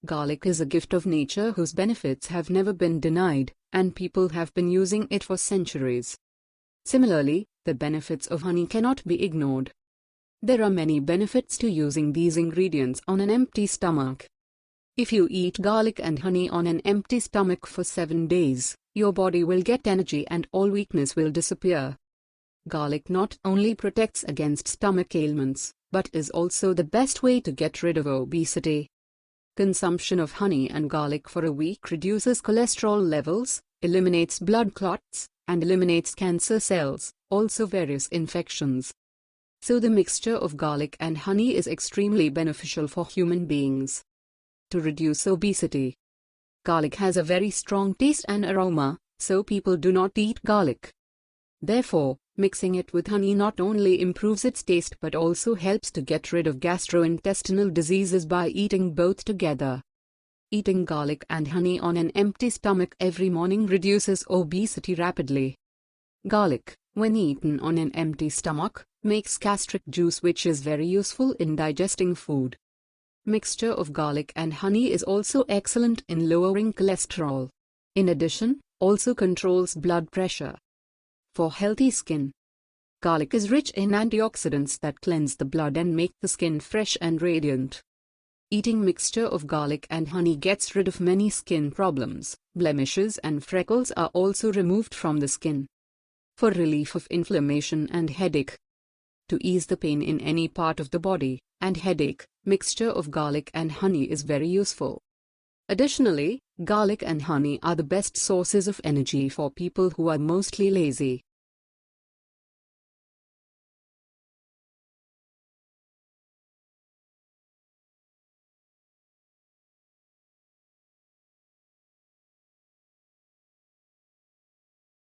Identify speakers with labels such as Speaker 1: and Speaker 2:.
Speaker 1: Garlic is a gift of nature whose benefits have never been denied, and people have been using it for centuries. Similarly, the benefits of honey cannot be ignored. There are many benefits to using these ingredients on an empty stomach. If you eat garlic and honey on an empty stomach for 7 days, your body will get energy and all weakness will disappear. Garlic not only protects against stomach ailments, but is also the best way to get rid of obesity. Consumption of honey and garlic for a week reduces cholesterol levels, eliminates blood clots, and eliminates cancer cells, also various infections. So the mixture of garlic and honey is extremely beneficial for human beings. To reduce obesity. Garlic has a very strong taste and aroma, so people do not eat garlic. Therefore, mixing it with honey not only improves its taste but also helps to get rid of gastrointestinal diseases by eating both together. Eating garlic and honey on an empty stomach every morning reduces obesity rapidly. Garlic, when eaten on an empty stomach, makes gastric juice, which is very useful in digesting food. Mixture of garlic and honey is also excellent in lowering cholesterol. In addition, also controls blood pressure. For healthy skin. Garlic is rich in antioxidants that cleanse the blood and make the skin fresh and radiant. Eating mixture of garlic and honey gets rid of many skin problems. Blemishes and freckles are also removed from the skin. For relief of inflammation and headache. To ease the pain in any part of the body and headache, mixture of garlic and honey is very useful. Additionally, garlic and honey are the best sources of energy for people who are mostly lazy.